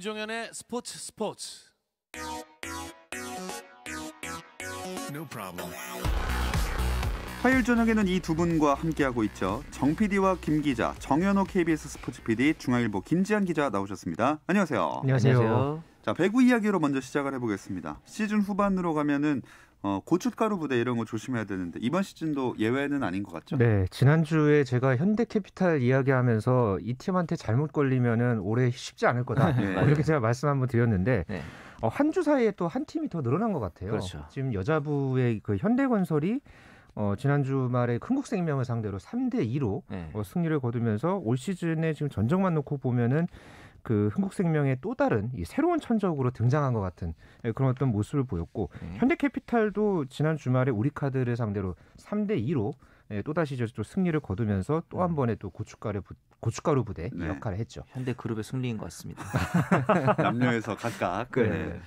김종현의 스포츠. No problem. 화요일 저녁에는 이 두 분과 함께하고 있죠. 정 PD와 김 기자, 정현호 KBS 스포츠 PD, 중앙일보 김지한 기자 나오셨습니다. 안녕하세요. 안녕하세요. 자, 배구 이야기로 먼저 시작을 해보겠습니다. 시즌 후반으로 가면은 고춧가루 부대 이런 거 조심해야 되는데 이번 시즌도 예외는 아닌 것 같죠? 네, 지난주에 제가 현대캐피탈 이야기하면서 이 팀한테 잘못 걸리면은 올해 쉽지 않을 거다. 네. 이렇게 제가 말씀 한번 드렸는데 네. 한 주 사이에 또 한 팀이 더 늘어난 것 같아요. 그렇죠. 지금 여자부의 그 현대건설이 지난주 말에 흥국생명을 상대로 3대2로 네. 승리를 거두면서 올 시즌에 지금 전적만 놓고 보면은 그 흥국생명의 또 다른 이 새로운 천적으로 등장한 것 같은 그런 어떤 모습을 보였고 현대캐피탈도 지난 주말에 우리카드를 상대로 3대2로 또다시 또 승리를 거두면서 또 한 번의 또 고춧가루 부대 네. 역할을 했죠. 현대그룹의 승리인 것 같습니다. 남녀에서 각각. 네.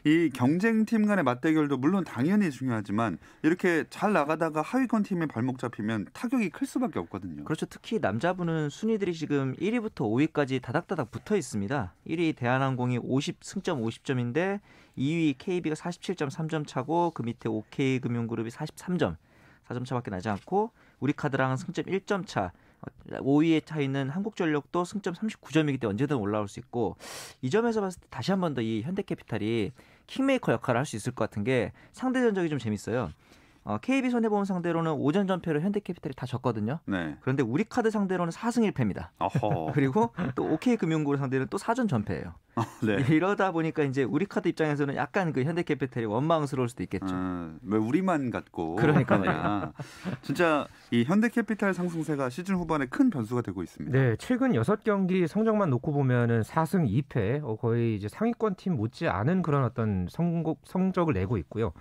이 경쟁팀 간의 맞대결도 물론 당연히 중요하지만 이렇게 잘 나가다가 하위권 팀의 발목 잡히면 타격이 클 수밖에 없거든요. 그렇죠. 특히 남자분은 순위들이 지금 1위부터 5위까지 다닥다닥 붙어 있습니다. 1위 대한항공이 승점 50점인데 2위 KB가 47.3점 차고 그 밑에 OK금융그룹이 43점. 4점 차밖에 나지 않고 우리카드랑은 승점 1점 차. 5위에 차 있는 한국전력도 승점 39점이기 때문에 언제든 올라올 수 있고 이 점에서 봤을 때 다시 한 번 더 이 현대캐피탈이 킹메이커 역할을 할 수 있을 것 같은 게 상대 전적이 좀 재밌어요. KB손해보험 상대로는 5전 전패로 현대캐피탈이 다 졌거든요. 네. 그런데 우리카드 상대로는 4승 1패입니다. 어허. 그리고 또 OK금융그룹 상대로는 또 4전 전패예요. 네. 이러다 보니까 이제 우리카드 입장에서는 약간 그 현대캐피탈이 원망스러울 수도 있겠죠. 왜 우리만 같고. 그러니까요. 진짜 이 현대캐피탈 상승세가 시즌 후반에 큰 변수가 되고 있습니다. 네, 최근 6경기 성적만 놓고 보면은 4승 2패, 거의 이제 상위권 팀 못지 않은 그런 어떤 성적을 내고 있고요.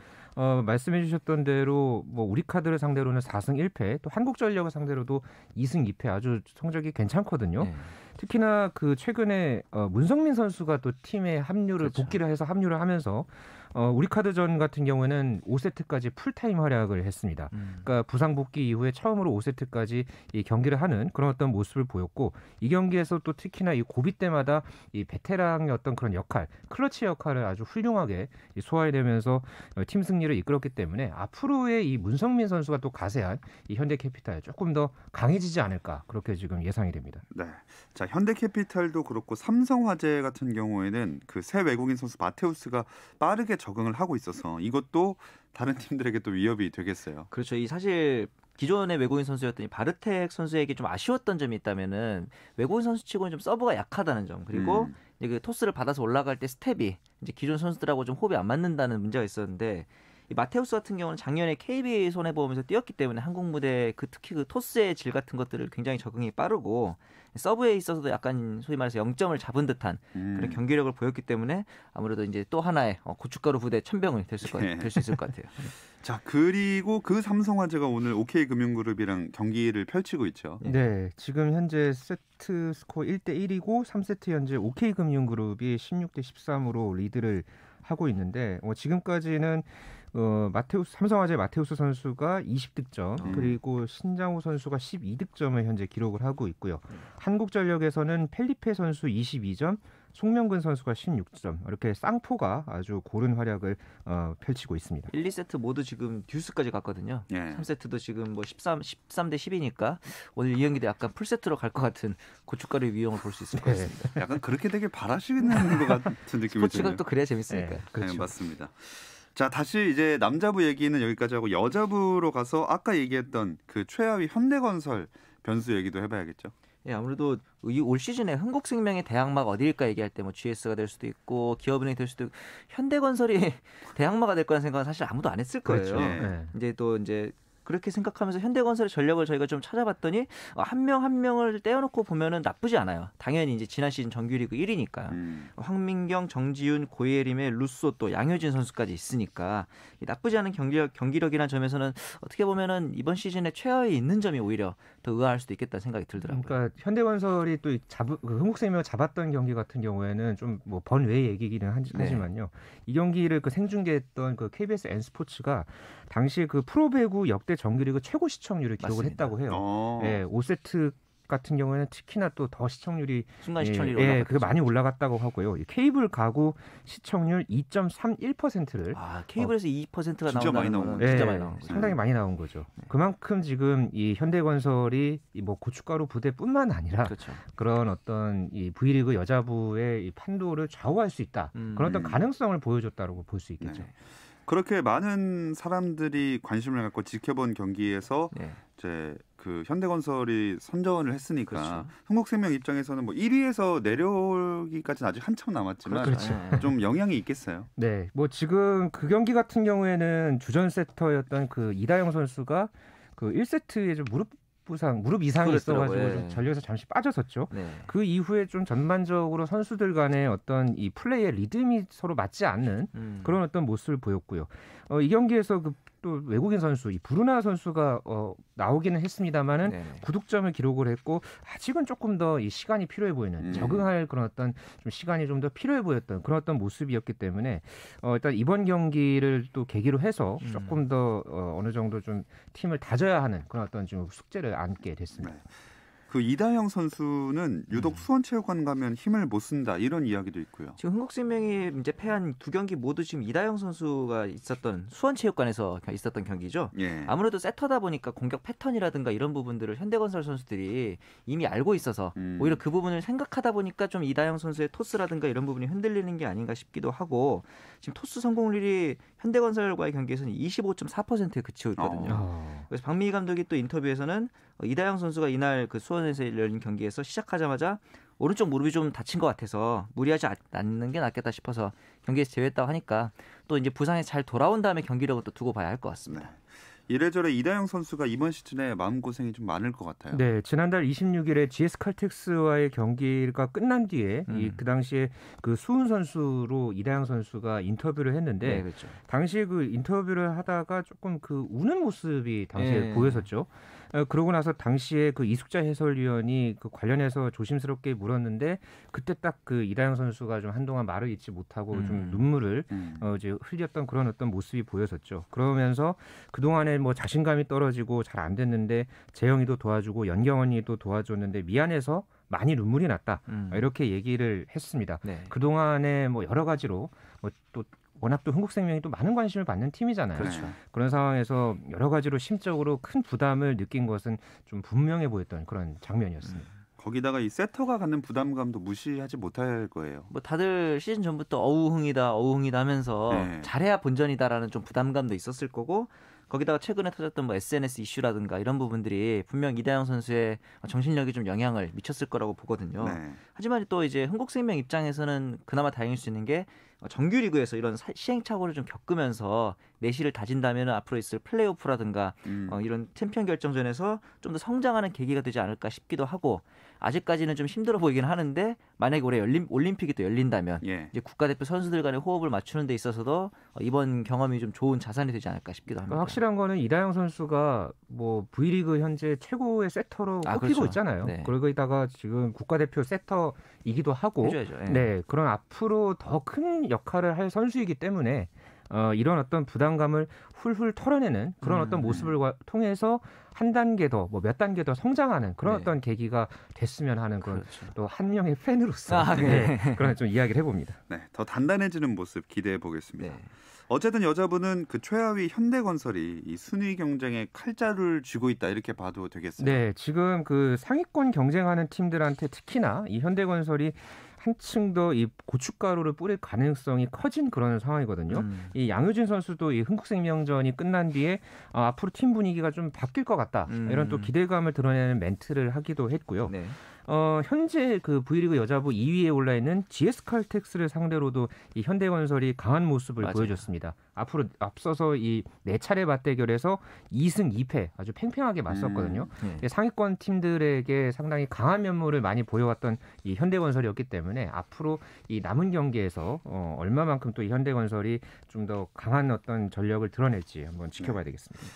말씀해 주셨던 대로 뭐 우리카드를 상대로는 4승 1패, 또 한국전력을 상대로도 2승 2패 아주 성적이 괜찮거든요. 네. 특히나 그 최근에 문성민 선수가 또 팀에 그렇죠. 복귀를 해서 합류를 하면서 우리카드전 같은 경우에는 5세트까지 풀타임 활약을 했습니다. 그러니까 부상 복귀 이후에 처음으로 5세트까지 이 경기를 하는 그런 어떤 모습을 보였고 이 경기에서 또 특히나 이 고비 때마다 이 베테랑의 어떤 그런 역할, 클러치 역할을 아주 훌륭하게 소화해내면서 팀 승리를 이끌었기 때문에 앞으로의 이 문성민 선수가 또 가세한 이 현대캐피탈 조금 더 강해지지 않을까 그렇게 지금 예상이 됩니다. 네. 자, 현대캐피탈도 그렇고 삼성화재 같은 경우에는 그 새 외국인 선수 마테우스가 빠르게 적응을 하고 있어서 이것도 다른 팀들에게 또 위협이 되겠어요. 그렇죠. 이 사실 기존의 외국인 선수였더니 바르텍 선수에게 좀 아쉬웠던 점이 있다면은 외국인 선수치고는 좀 서브가 약하다는 점 그리고 이제 그 토스를 받아서 올라갈 때 스텝이 이제 기존 선수들하고 좀 호흡이 안 맞는다는 문제가 있었는데 이 마테우스 같은 경우는 작년에 KB 손해보험에서 뛰었기 때문에 한국 무대 특히 그 토스의 질 같은 것들을 굉장히 적응이 빠르고 서브에 있어서도 약간 소위 말해서 0점을 잡은 듯한 그런 경기력을 보였기 때문에 아무래도 이제 또 하나의 고춧가루 부대 천병이 될 수 있을 것 같아요. 자, 그리고 그 삼성화재가 오늘 OK금융그룹이랑 경기를 펼치고 있죠. 네, 지금 현재 세트 스코어 1대1이고 3세트 현재 OK금융그룹이 16대 13으로 리드를 하고 있는데 지금까지는 삼성화재 마테우스 선수가 20득점 그리고 신장호 선수가 12득점을 현재 기록을 하고 있고요. 한국전력에서는 펠리페 선수 22점, 송명근 선수가 16점 이렇게 쌍포가 아주 고른 활약을 펼치고 있습니다. 1, 2세트 모두 지금 듀스까지 갔거든요. 예. 3세트도 지금 뭐 13대 10이니까 오늘 이 경기도 약간 풀세트로 갈 것 같은 고춧가루 위용을 볼 수 있을 것 같습니다. 약간 그렇게 되게 바라시는 것 같은 느낌이 드네요. 스포츠가 또 그래야 재밌으니까. 네, 그렇죠. 네, 맞습니다. 자, 다시 이제 남자부 얘기는 여기까지 하고 여자부로 가서 아까 얘기했던 그 최하위 현대건설 변수 얘기도 해봐야겠죠. 예, 아무래도 올 시즌에 흥국생명의 대항마가 어디일까 얘기할 때 뭐 GS가 될 수도 있고 기업은행이 될 수도 있고 현대건설이 대항마가 될 거라는 생각은 사실 아무도 안 했을 거예요. 그렇죠. 네. 이제 그렇게 생각하면서 현대건설의 전력을 저희가 좀 찾아봤더니 한 명 한 명을 떼어놓고 보면은 나쁘지 않아요. 당연히 이제 지난 시즌 정규리그 1위니까 황민경, 정지윤, 고예림의 루소 또 양효진 선수까지 있으니까 나쁘지 않은 경기력이라는 점에서는 어떻게 보면은 이번 시즌에 최하위에 있는 점이 오히려 더 의아할 수도 있겠다는 생각이 들더라고요. 그러니까 현대건설이 또 흥국생명을 잡았던 경기 같은 경우에는 좀 뭐 번외 얘기기는 하지만요. 이 경기를 그 생중계했던 그 KBS N스포츠가 당시 그 프로배구 역대 정규리그 최고 시청률을 기록을 맞습니다. 했다고 해요. 네, 5세트 같은 경우에는 특히나 또 더 시청률이 순간 시청률이 그게 많이 올라갔다고 하고요. 케이블 가구 시청률 2.31%를 케이블에서 2%가 진짜 많이 나온다는 나온 거는 진짜 많이 나온 네. 거죠. 상당히 많이 나온 거죠. 그만큼 지금 이 현대건설이 뭐 고춧가루 부대뿐만 아니라 그렇죠. 그런 어떤 이 V리그 여자부의 이 판도를 좌우할 수 있다. 그런 어떤 가능성을 보여줬다고 볼 수 있겠죠. 네. 그렇게 많은 사람들이 관심을 갖고 지켜본 경기에서 네. 이제 그 현대건설이 선전을 했으니까 그렇죠. 흥국생명 입장에서는 뭐 1위에서 내려오기까지는 아직 한참 남았지만 그렇죠. 좀 영향이 있겠어요. 네, 뭐 지금 그 경기 같은 경우에는 주전 세터였던 그 이다영 선수가 그 1세트에 좀 무릎 이상이 있어가지고 좀 전력에서 잠시 빠졌었죠. 네. 그 이후에 좀 전반적으로 선수들 간의 어떤 이 플레이의 리듬이 서로 맞지 않는 그런 어떤 모습을 보였고요. 이 경기에서 또 외국인 선수 이 브루나 선수가 나오기는 했습니다만은 네네. 9득점을 기록을 했고 아직은 조금 더 이 시간이 필요해 보이는 적응할 그런 어떤 좀 시간이 좀 더 필요해 보였던 그런 어떤 모습이었기 때문에 일단 이번 경기를 또 계기로 해서 조금 더 어느 정도 좀 팀을 다져야 하는 그런 어떤 좀 숙제를 안게 됐습니다. 네. 그 이다영 선수는 유독 수원체육관 가면 힘을 못 쓴다 이런 이야기도 있고요. 지금 흥국생명이 이제 패한 두 경기 모두 지금 이다영 선수가 있었던 수원체육관에서 있었던 경기죠. 예. 아무래도 세터다 보니까 공격 패턴이라든가 이런 부분들을 현대건설 선수들이 이미 알고 있어서 오히려 그 부분을 생각하다 보니까 좀 이다영 선수의 토스라든가 이런 부분이 흔들리는 게 아닌가 싶기도 하고 지금 토스 성공률이 현대건설과의 경기에서는 25.4%에 그치고 있거든요. 그래서 박미희 감독이 또 인터뷰에서는 이다영 선수가 이날 그 수원에서 열린 경기에서 시작하자마자 오른쪽 무릎이 좀 다친 것 같아서 무리하지 않는 게 낫겠다 싶어서 경기에서 제외했다고 하니까 또 이제 부상에 잘 돌아온 다음에 경기력을 또 두고 봐야 할 것 같습니다. 네. 이래저래 이다영 선수가 이번 시즌에 마음고생이 좀 많을 것 같아요. 네, 지난달 26일에 GS 칼텍스와의 경기가 끝난 뒤에 그 당시에 그 수훈 선수로 이다영 선수가 인터뷰를 했는데 네, 그렇죠. 당시에 그 인터뷰를 하다가 조금 그 우는 모습이 당시에 보였었죠. 그러고 나서 당시에 그 이숙자 해설위원이 그 관련해서 조심스럽게 물었는데 그때 딱 그 이다영 선수가 좀 한동안 말을 잇지 못하고 좀 눈물을 이제 흘렸던 그런 어떤 모습이 보였었죠. 그러면서 그동안에 뭐 자신감이 떨어지고 잘 안 됐는데 재영이도 도와주고 연경언니도 도와줬는데 미안해서 많이 눈물이 났다. 이렇게 얘기를 했습니다. 네. 그동안에 뭐 여러 가지로 뭐 또 워낙 또 흥국생명이 또 많은 관심을 받는 팀이잖아요. 그렇죠. 그런 상황에서 여러 가지로 심적으로 큰 부담을 느낀 것은 좀 분명해 보였던 그런 장면이었습니다. 거기다가 이 세터가 갖는 부담감도 무시하지 못할 거예요. 뭐 다들 시즌 전부터 어우흥이다 하면서 네. 잘해야 본전이다라는 좀 부담감도 있었을 거고 거기다가 최근에 터졌던 뭐 SNS 이슈라든가 이런 부분들이 분명 이다영 선수의 정신력에 좀 영향을 미쳤을 거라고 보거든요. 네. 하지만 또 이제 흥국생명 입장에서는 그나마 다행일 수 있는 게 정규리그에서 이런 시행착오를 좀 겪으면서 내실을 다진다면 앞으로 있을 플레이오프라든가 이런 챔피언 결정전에서 좀 더 성장하는 계기가 되지 않을까 싶기도 하고 아직까지는 좀 힘들어 보이긴 하는데 만약에 올해 올림픽이 또 열린다면 예. 이제 국가대표 선수들 간의 호흡을 맞추는 데 있어서도 이번 경험이 좀 좋은 자산이 되지 않을까 싶기도 합니다. 확실한 거는 이다영 선수가 뭐 V리그 현재 최고의 세터로 꼽히고 그렇죠. 있잖아요. 네. 그러다가 지금 국가대표 세터이기도 하고 해줘야죠. 예. 네, 그런 앞으로 더 큰 역할을 할 선수이기 때문에 이런 어떤 부담감을 훌훌 털어내는 그런 어떤 모습을 통해서 한 단계 더, 뭐 몇 단계 더 성장하는 그런 네. 어떤 계기가 됐으면 하는 그런 그렇죠. 또 한 명의 팬으로서 네. 그런 좀 이야기를 해봅니다. 네, 더 단단해지는 모습 기대해 보겠습니다. 네. 어쨌든 여자분은 그 최하위 현대건설이 이 순위 경쟁에 칼자루를 쥐고 있다 이렇게 봐도 되겠어요. 네, 지금 그 상위권 경쟁하는 팀들한테 특히나 이 현대건설이 한층 더 이 고춧가루를 뿌릴 가능성이 커진 그런 상황이거든요. 이 양효진 선수도 이 흥국생명전이 끝난 뒤에 앞으로 팀 분위기가 좀 바뀔 것 같다. 이런 또 기대감을 드러내는 멘트를 하기도 했고요. 네. 현재 그 V리그 여자부 2위에 올라 있는 GS 칼텍스를 상대로도 이 현대건설이 강한 모습을 맞아요. 보여줬습니다. 앞으로 앞서서 이 4차례 맞대결에서 2승 2패 아주 팽팽하게 맞섰거든요. 네. 상위권 팀들에게 상당히 강한 면모를 많이 보여왔던 이 현대건설이었기 때문에 앞으로 이 남은 경기에서 얼마만큼 또 이 현대건설이 좀 더 강한 어떤 전력을 드러낼지 한번 지켜봐야 되겠습니다.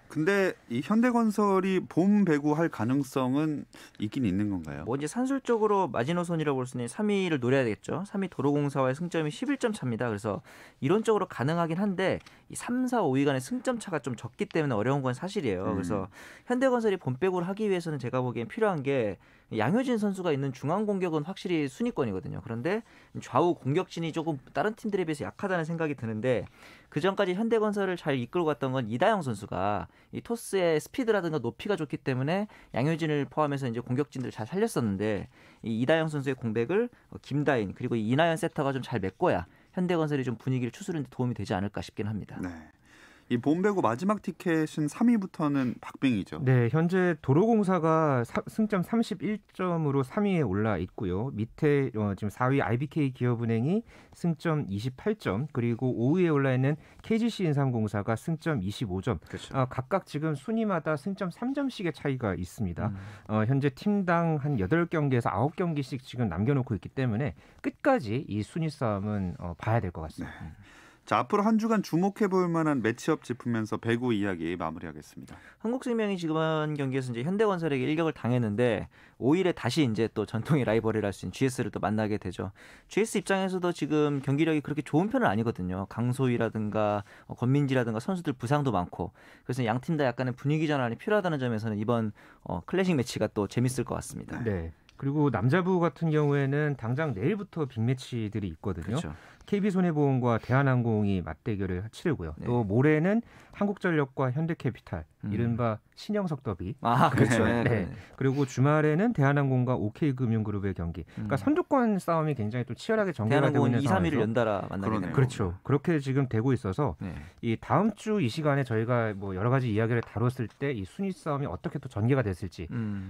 근데 이 현대건설이 봄 배구할 가능성은 있긴 있는 건가요? 뭐 이제 산술적으로 마지노선이라고 볼 수 있는 3위를 노려야 되겠죠. 3위 도로공사와의 승점이 11점 차입니다. 그래서 이론적으로 가능하긴 한데 이 3, 4, 5위 간의 승점 차가 좀 적기 때문에 어려운 건 사실이에요. 그래서 현대건설이 봄 배구를 하기 위해서는 제가 보기엔 필요한 게 양효진 선수가 있는 중앙 공격은 확실히 순위권이거든요. 그런데 좌우 공격진이 조금 다른 팀들에 비해서 약하다는 생각이 드는데 그 전까지 현대건설을 잘 이끌고 갔던 건 이다영 선수가 이 토스의 스피드라든가 높이가 좋기 때문에 양효진을 포함해서 이제 공격진들을 잘 살렸었는데 이 이다영 선수의 공백을 김다인 그리고 이나연 세터가 좀 잘 메꿔야 현대건설이 좀 분위기를 추스르는 데 도움이 되지 않을까 싶긴 합니다. 네. 이 봄 배구 마지막 티켓은 3위부터는 박빙이죠. 네, 현재 도로공사가 승점 31점으로 3위에 올라 있고요. 밑에 지금 4위 IBK 기업은행이 승점 28점, 그리고 5위에 올라 있는 KGC 인삼공사가 승점 25점. 그렇죠. 각각 지금 순위마다 승점 3점씩의 차이가 있습니다. 현재 팀당 한 8경기에서 9경기씩 지금 남겨놓고 있기 때문에 끝까지 이 순위 싸움은 봐야 될 것 같습니다. 네. 자, 앞으로 한 주간 주목해볼 만한 매치업 짚으면서 배구 이야기 마무리하겠습니다. 한국생명이 지금 경기에서 이제 현대건설에게 일격을 당했는데 5일에 다시 이제 또 전통의 라이벌이라 할 수 있는 GS를 또 만나게 되죠. GS 입장에서도 지금 경기력이 그렇게 좋은 편은 아니거든요. 강소희라든가 권민지라든가 선수들 부상도 많고 그래서 양 팀 다 약간의 분위기 전환이 필요하다는 점에서는 이번 클래식 매치가 또 재밌을 것 같습니다. 네. 그리고 남자부 같은 경우에는 당장 내일부터 빅매치들이 있거든요. 그렇죠. KB손해보험과 대한항공이 맞대결을 치르고요. 네. 또 모레는 한국전력과 현대캐피탈, 이른바 신영석 더비. 아, 그렇죠. 네. 네. 그리고 주말에는 대한항공과 OK금융그룹의 경기. 그러니까 선두권 싸움이 굉장히 또 치열하게 전개가 되고 대한항공은 있는 2, 3위를 상황에서 연달아 만나게 그러네요. 되는 그렇죠. 그렇게 지금 되고 있어서 네. 이 다음 주 이 시간에 저희가 뭐 여러 가지 이야기를 다뤘을 때 이 순위 싸움이 어떻게 또 전개가 됐을지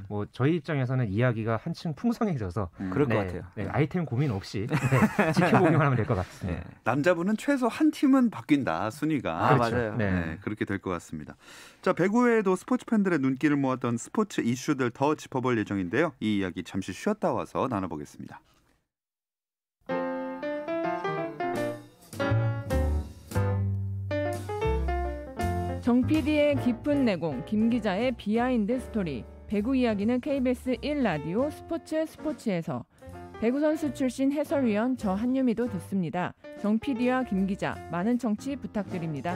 뭐 저희 입장에서는 이야기가 한층 풍성해져서 그럴 것 같아요. 네, 아이템 고민 없이 지켜보기만 하면 될 것 같습니다. 네. 남자분은 최소 한 팀은 바뀐다, 순위가. 아, 그렇죠. 맞아요. 네, 그렇게 될 것 같습니다. 자, 배구 외에도 스포츠 팬들의 눈길을 모았던 스포츠 이슈들 더 짚어볼 예정인데요. 이 이야기 잠시 쉬었다 와서 나눠보겠습니다. 정 PD의 깊은 내공, 김 기자의 비하인드 스토리. 배구 이야기는 KBS 1라디오 스포츠에서 배구 선수 출신 해설위원 저 한유미도 듣습니다. 정 PD와 김 기자, 많은 청취 부탁드립니다.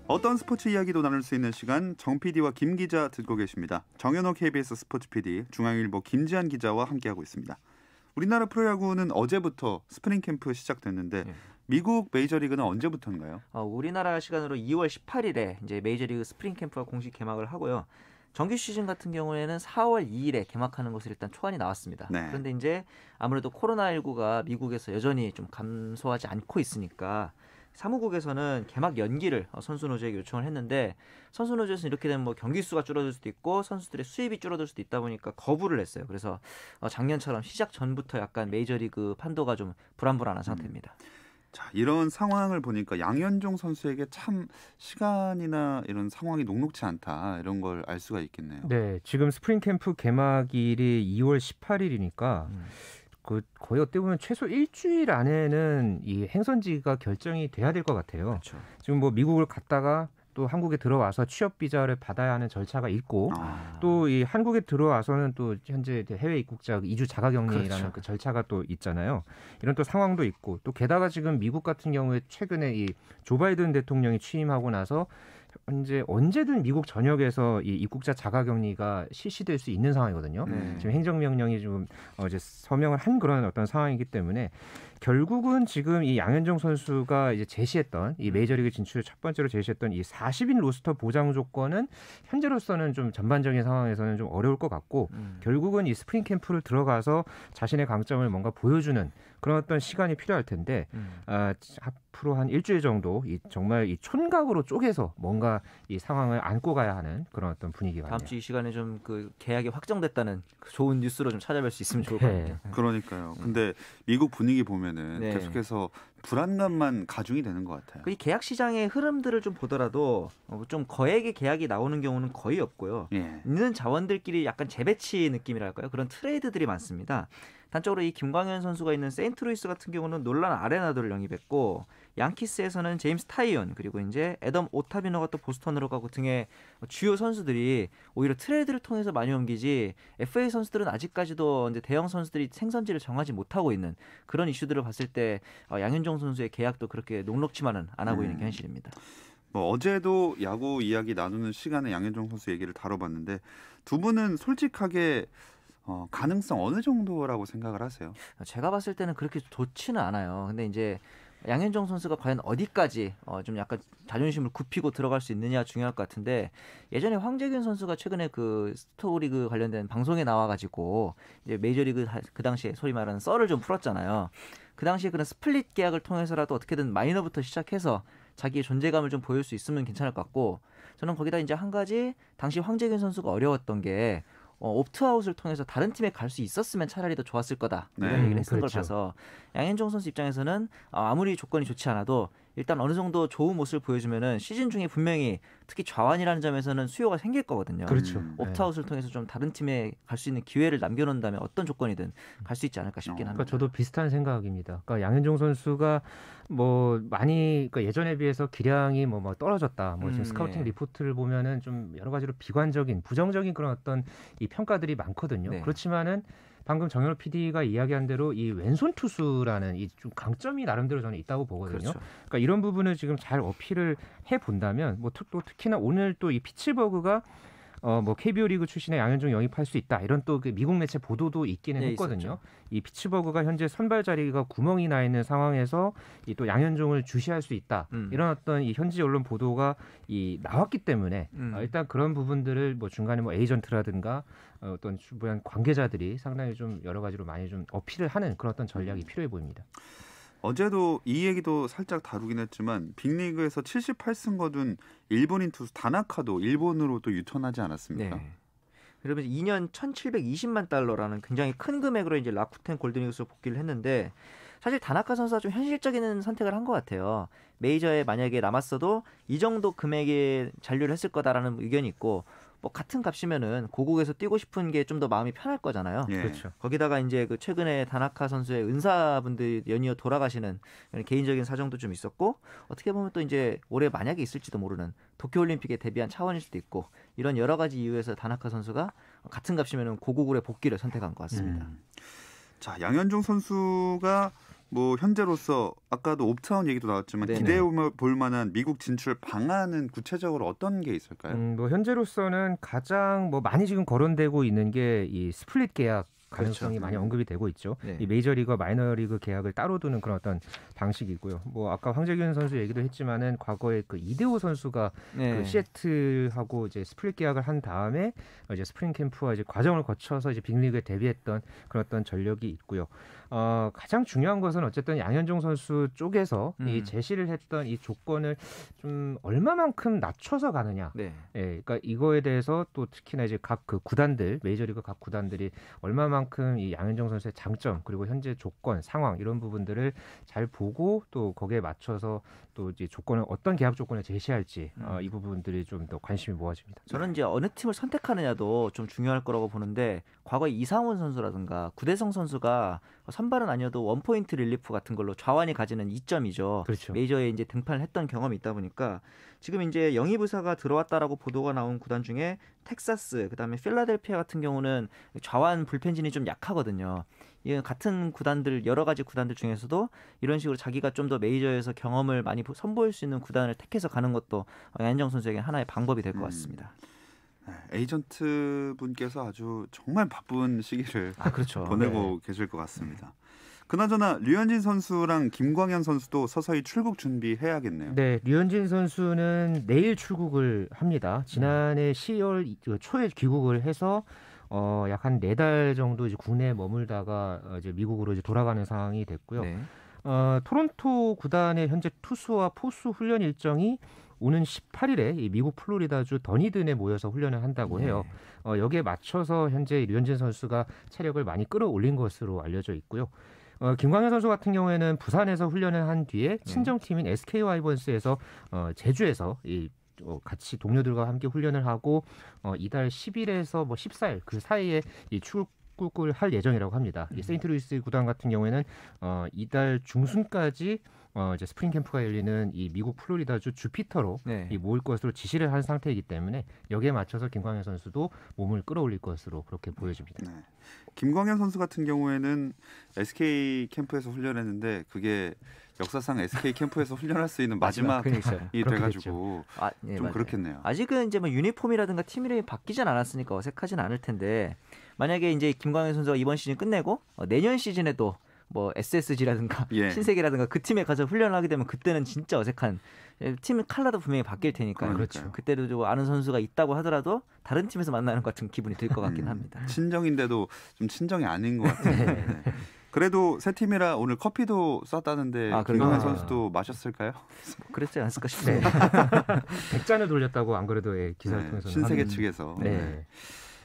어떤 스포츠 이야기도 나눌 수 있는 시간, 정 PD와 김 기자 듣고 계십니다. 정현호 KBS 스포츠 PD, 중앙일보 김지한 기자와 함께하고 있습니다. 우리나라 프로야구는 어제부터 스프링 캠프 시작됐는데 미국 메이저리그는 언제부터인가요? 우리나라 시간으로 2월 18일에 이제 메이저리그 스프링 캠프가 공식 개막을 하고요. 정규 시즌 같은 경우에는 4월 2일에 개막하는 것으로 일단 초안이 나왔습니다. 네. 그런데 이제 아무래도 코로나19가 미국에서 여전히 좀 감소하지 않고 있으니까 사무국에서는 개막 연기를 선수 노조에게 요청을 했는데 선수 노조에서는 이렇게 되면 뭐 경기 수가 줄어들 수도 있고 선수들의 수입이 줄어들 수도 있다 보니까 거부를 했어요. 그래서 작년처럼 시작 전부터 약간 메이저리그 판도가 좀 불안불안한 상태입니다. 자, 이런 상황을 보니까 양현종 선수에게 참 시간이나 이런 상황이 녹록지 않다, 이런 걸 알 수가 있겠네요. 네, 지금 스프링 캠프 개막일이 2월 18일이니까 거의 어떻게 보면 최소 일주일 안에는 이 행선지가 결정이 돼야 될 것 같아요. 그렇죠. 지금 뭐 미국을 갔다가 또 한국에 들어와서 취업 비자를 받아야 하는 절차가 있고 또 이 한국에 들어와서는 또 현재 해외 입국자 이주 자가격리라는 그렇죠. 그 절차가 또 있잖아요. 이런 또 상황도 있고 또 게다가 지금 미국 같은 경우에 최근에 이 조 바이든 대통령이 취임하고 나서 현재 언제든 미국 전역에서 이 입국자 자가격리가 실시될 수 있는 상황이거든요. 지금 행정명령이 좀 이제 서명을 한 그런 어떤 상황이기 때문에 결국은 지금 이 양현종 선수가 이제 제시했던 이 메이저리그 진출을 첫 번째로 제시했던 이 40인 로스터 보장 조건은 현재로서는 좀 전반적인 상황에서는 좀 어려울 것 같고 결국은 이 스프링 캠프를 들어가서 자신의 강점을 뭔가 보여주는 그런 어떤 시간이 필요할 텐데 앞으로 한 일주일 정도 정말 이 촌각으로 쪼개서 뭔가 이 상황을 안고 가야 하는 그런 어떤 분위기가 다음 주 이 시간에 좀 그 계약이 확정됐다는 좋은 뉴스로 좀 찾아뵐 수 있으면 좋을 것 같아요. 그러니까요. 근데 미국 분위기 보면은 네. 계속해서 불안감만 가중이 되는 것 같아요. 이 계약 시장의 흐름들을 좀 보더라도 좀 거액의 계약이 나오는 경우는 거의 없고요. 예. 있는 자원들끼리 약간 재배치 느낌이랄까요? 그런 트레이드들이 많습니다. 단적으로 이 김광현 선수가 있는 세인트루이스 같은 경우는 놀란 아레나도를 영입했고 양키스에서는 제임스 타이온 그리고 이제 애덤 오타비노가 또 보스턴으로 가고 등의 주요 선수들이 오히려 트레이드를 통해서 많이 옮기지 FA 선수들은 아직까지도 이제 대형 선수들이 생선지를 정하지 못하고 있는 그런 이슈들을 봤을 때 양현종 선수의 계약도 그렇게 녹록치만은 않아 보이는 게 현실입니다. 뭐 어제도 야구 이야기 나누는 시간에 양현종 선수 얘기를 다뤄봤는데 두 분은 솔직하게 가능성 어느 정도라고 생각을 하세요? 제가 봤을 때는 그렇게 좋지는 않아요. 근데 이제 양현종 선수가 과연 어디까지 좀 약간 자존심을 굽히고 들어갈 수 있느냐 중요할 것 같은데 예전에 황재균 선수가 최근에 그 스토리그 관련된 방송에 나와가지고 이제 메이저리그 그 당시에 소위 말하는 썰을 좀 풀었잖아요. 그 당시에 그런 스플릿 계약을 통해서라도 어떻게든 마이너부터 시작해서 자기의 존재감을 좀 보일 수 있으면 괜찮을 것 같고 저는 거기다 이제 한 가지 당시 황재균 선수가 어려웠던 게 옵트아웃을 통해서 다른 팀에 갈 수 있었으면 차라리 더 좋았을 거다 이런 얘기를 했던 걸 봐서 양현종 선수 입장에서는 아무리 조건이 좋지 않아도 일단 어느 정도 좋은 모습을 보여주면은 시즌 중에 분명히 특히 좌완이라는 점에서는 수요가 생길 거거든요. 그렇죠. 옵트아웃을 통해서 좀 다른 팀에 갈 수 있는 기회를 남겨놓는다면 어떤 조건이든 갈 수 있지 않을까 싶긴 합니다. 그러니까 저도 비슷한 생각입니다. 그러니까 양현종 선수가 뭐 많이 그러니까 예전에 비해서 기량이 뭐 떨어졌다. 뭐 지금 스카우팅 리포트를 보면은 좀 여러 가지로 비관적인, 부정적인 그런 어떤 이 평가들이 많거든요. 네. 그렇지만은 방금 정현호 PD가 이야기한 대로 이 왼손 투수라는 이 좀 강점이 나름대로 저는 있다고 보거든요. 그렇죠. 그러니까 이런 부분을 지금 잘 어필을 해 본다면 뭐 또 특히나 오늘 또 이 피츠버그가 뭐 KBO 리그 출신의 양현종 영입할 수 있다 이런 또 그 미국 매체 보도도 있기는 했거든요. 있었죠. 이 피츠버그가 현재 선발 자리가 구멍이 나 있는 상황에서 이 또 양현종을 주시할 수 있다 이런 어떤 이 현지 언론 보도가 이 나왔기 때문에 일단 그런 부분들을 뭐 중간에 뭐 에이전트라든가 어떤 주변 관계자들이 상당히 좀 여러 가지로 많이 좀 어필을 하는 그런 어떤 전략이 필요해 보입니다. 어제도 이 얘기도 살짝 다루긴 했지만 빅리그에서 78승 거둔 일본인 투수 다나카도 일본으로 또 유턴하지 않았습니까? 네. 그러면 2년 1,720만 달러라는 굉장히 큰 금액으로 이제 라쿠텐 골든이글스로 복귀를 했는데 사실 다나카 선수가 좀 현실적인 선택을 한 것 같아요. 메이저에 만약에 남았어도 이 정도 금액에 잔류를 했을 거다라는 의견이 있고 뭐 같은 값이면은 고국에서 뛰고 싶은 게 좀 더 마음이 편할 거잖아요. 예. 그렇죠. 거기다가 이제 그 최근에 다나카 선수의 은사분들이 연이어 돌아가시는 개인적인 사정도 좀 있었고 어떻게 보면 또 이제 올해 만약에 있을지도 모르는 도쿄올림픽에 대비한 차원일 수도 있고 이런 여러 가지 이유에서 다나카 선수가 같은 값이면은 고국으로의 복귀를 선택한 것 같습니다. 자, 양현종 선수가 뭐 현재로서 아까도 옵트아웃 얘기도 나왔지만 네네. 기대해 볼 만한 미국 진출 방안은 구체적으로 어떤 게 있을까요? 뭐 현재로서는 가장 뭐 많이 지금 거론되고 있는 게 이 스플릿 계약 가능성이 그렇죠. 많이 언급이 되고 있죠. 네. 이 메이저리그와 마이너리그 계약을 따로 두는 그런 어떤 방식이고요. 뭐 아까 황재균 선수 얘기도 했지만은 과거에 그 이대호 선수가 네. 그 시애틀하고 이제 스플릿 계약을 한 다음에 이제 스프링 캠프와 이제 과정을 거쳐서 이제 빅리그에 데뷔했던 그런 어떤 전력이 있고요. 가장 중요한 것은 어쨌든 양현종 선수 쪽에서 이 제시를 했던 이 조건을 좀 얼마만큼 낮춰서 가느냐. 네. 예, 그러니까 이거에 대해서 또 특히나 이제 각 그 구단들 메이저리그 각 구단들이 얼마만큼 이 양현종 선수의 장점 그리고 현재 조건 상황 이런 부분들을 잘 보고 또 거기에 맞춰서 또 이제 조건을 어떤 계약 조건을 제시할지 이 부분들이 좀 더 관심이 모아집니다. 저는 이제 어느 팀을 선택하느냐도 좀 중요할 거라고 보는데 과거에 이상훈 선수라든가 구대성 선수가 선발은 아니어도 원포인트 릴리프 같은 걸로 좌완이 가지는 이점이죠. 그렇죠. 메이저에 이제 등판을 했던 경험이 있다 보니까 지금 이제 영입 의사가 들어왔다라고 보도가 나온 구단 중에 텍사스, 그다음에 필라델피아 같은 경우는 좌완 불펜진이 좀 약하거든요. 이 같은 구단들 여러 가지 구단들 중에서도 이런 식으로 자기가 좀 더 메이저에서 경험을 많이 선보일 수 있는 구단을 택해서 가는 것도 양현종 선수에게 하나의 방법이 될 것 같습니다. 에이전트 분께서 아주 정말 바쁜 시기를 그렇죠. 보내고 계실 것 같습니다. 그나저나 류현진 선수랑 김광현 선수도 서서히 출국 준비해야겠네요. 네, 류현진 선수는 내일 출국을 합니다. 지난해 10월 초에 귀국을 해서 약 한 4달 정도 이제 국내에 머물다가 이제 미국으로 이제 돌아가는 상황이 됐고요. 네. 토론토 구단의 현재 투수와 포수 훈련 일정이 오는 18일에 이 미국 플로리다주 더니든에 모여서 훈련을 한다고 해요. 여기에 맞춰서 현재 류현진 선수가 체력을 많이 끌어올린 것으로 알려져 있고요. 김광현 선수 같은 경우에는 부산에서 훈련을 한 뒤에 친정팀인 SK 와이번스에서 제주에서 같이 동료들과 함께 훈련을 하고 이달 10일에서 뭐 14일 그 사이에 이 꿀꿀할 예정이라고 합니다. 이 세인트루이스 구단 같은 경우에는 이달 중순까지 이제 스프링 캠프가 열리는 이 미국 플로리다주 주피터로 네. 이 모일 것으로 지시를 한 상태이기 때문에 여기에 맞춰서 김광현 선수도 몸을 끌어올릴 것으로 그렇게 보여집니다. 네. 김광현 선수 같은 경우에는 SK 캠프에서 훈련했는데 그게 역사상 SK 캠프에서 훈련할 수 있는 마지막이 돼가지고 네, 좀 맞아요. 그렇겠네요. 아직은 이제 뭐 유니폼이라든가 팀 이름이 바뀌진 않았으니까 어색하진 않을 텐데 만약에 이제 김광현 선수가 이번 시즌 끝내고 내년 시즌에도 뭐 SSG라든가 예. 신세계라든가 그 팀에 가서 훈련을 하게 되면 그때는 진짜 어색한 팀 컬러도 분명히 바뀔 테니까요. 그렇죠. 그때도 좀 아는 선수가 있다고 하더라도 다른 팀에서 만나는 것 같은 기분이 들 것 같긴 합니다. 친정인데도 좀 친정이 아닌 것 같아요. 네. 그래도 새 팀이라 오늘 커피도 쐈다는데 김광현 선수도 마셨을까요? 그랬지 않았을까 싶네요. 100잔을 돌렸다고 안 그래도 기사를 통해서 신세계 측에서. 네.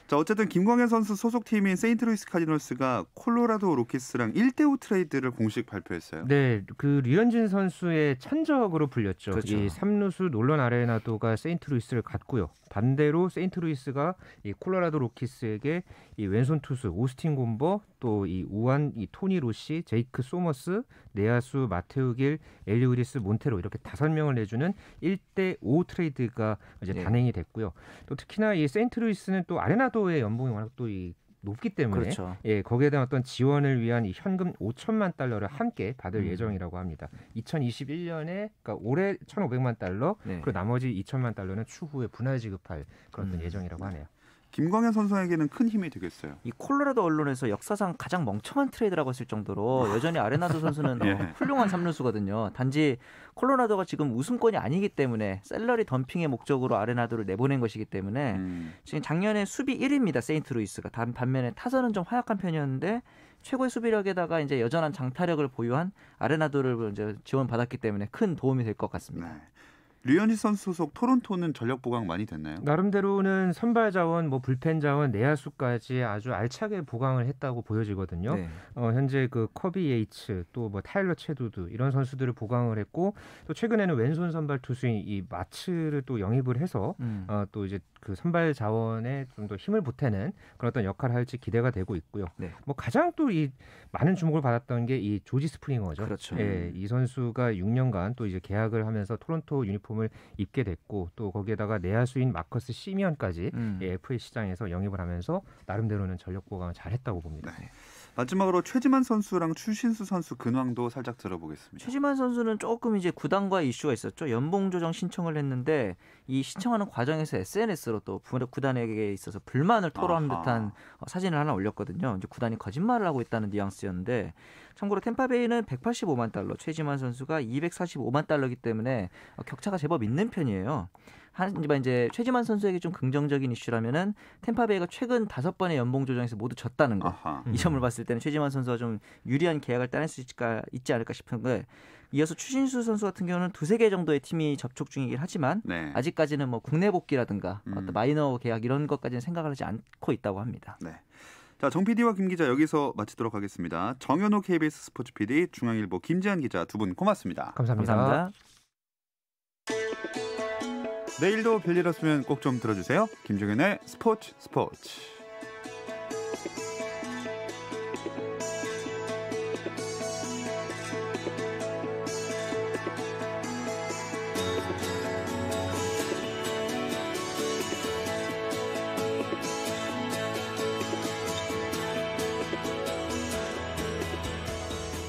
자, 어쨌든 김광현 선수 소속팀인 세인트루이스 카디널스가 콜로라도 로키스랑 1대5 트레이드를 공식 발표했어요. 네, 그 류현진 선수의 천적으로 불렸죠. 그렇죠. 이 3루수 놀런 아레나도가 세인트루이스를 갔고요. 반대로 세인트루이스가 이 콜로라도 로키스에게 이 왼손 투수 오스틴 곰버, 또 이 우완, 이 토니 로시, 제이크 소머스, 내야수 마테우 길, 엘리 우리스, 몬테로 이렇게 5명을 내주는 1대5 트레이드가 이제 단행이 됐고요. 또 특히나 이 세인트루이스는 또 아레나도의 연봉이 워낙 또 이 높기 때문에 그렇죠. 거기에 대한 어떤 지원을 위한 이 현금 5천만 달러를 함께 받을 예정이라고 합니다. 2021년에 그러니까 올해 1,500만 달러, 그리고 나머지 2천만 달러는 추후에 분할 지급할 그런 어떤 예정이라고 하네요. 김광현 선수에게는 큰 힘이 되겠어요. 이 콜로라도 언론에서 역사상 가장 멍청한 트레이드라고 했을 정도로 여전히 아레나도 선수는 훌륭한 3루수거든요. 단지 콜로라도가 지금 우승권이 아니기 때문에 셀러리 덤핑의 목적으로 아레나도를 내보낸 것이기 때문에 지금 작년에 수비 1위입니다. 세인트루이스가. 반면에 타선은 좀 허약한 편이었는데 최고의 수비력에다가 이제 여전한 장타력을 보유한 아레나도를 이제 지원받았기 때문에 큰 도움이 될 것 같습니다. 네. 류현진 선수 소속 토론토는 전력 보강 많이 됐나요? 나름대로는 선발 자원, 뭐 불펜 자원, 내야수까지 아주 알차게 보강을 했다고 보여지거든요. 네. 현재 그 커비 예이츠, 또 뭐 타일러 체두드 이런 선수들을 보강을 했고, 또 최근에는 왼손 선발 투수인 이 마츠를 또 영입을 해서 또 이제 그 선발 자원에 좀 더 힘을 보태는 그런 어떤 역할을 할지 기대가 되고 있고요. 네. 뭐 가장 또 이 많은 주목을 받았던 게 이 조지 스프링어죠. 그렇죠. 이 선수가 6년간 또 이제 계약을 하면서 토론토 유니폼을 입게 됐고, 또 거기에다가 내야수인 마커스 시미언까지 FA 시장에서 영입을 하면서 나름대로는 전력 보강을 잘했다고 봅니다. 네. 마지막으로 최지만 선수랑 추신수 선수 근황도 살짝 들어보겠습니다. 최지만 선수는 조금 이제 구단과 이슈가 있었죠. 연봉 조정 신청을 했는데 이 신청하는 과정에서 SNS로 또 구단에게 있어서 불만을 토로한 듯한 사진을 하나 올렸거든요. 이제 구단이 거짓말을 하고 있다는 뉘앙스였는데, 참고로 템파베이는 185만 달러, 최지만 선수가 245만 달러이기 때문에 격차가 제법 있는 편이에요. 하지만 이제 최지만 선수에게 좀 긍정적인 이슈라면은 템파베이가 최근 5번의 연봉 조정에서 모두 졌다는 거. 이 점을 봤을 때는 최지만 선수가 좀 유리한 계약을 따낼 수 있지 않을까 싶은데, 이어서 추신수 선수 같은 경우는 2-3개 정도의 팀이 접촉 중이긴 하지만 아직까지는 뭐 국내 복귀라든가 어떤 마이너 계약 이런 것까지는 생각을 하지 않고 있다고 합니다. 네. 자, 정 PD와 김 기자 여기서 마치도록 하겠습니다. 정현호 KBS 스포츠 PD, 중앙일보 김지한 기자 두 분 고맙습니다. 감사합니다. 내일도 별일 없으면 꼭 좀 들어주세요. 김종현의 스포츠.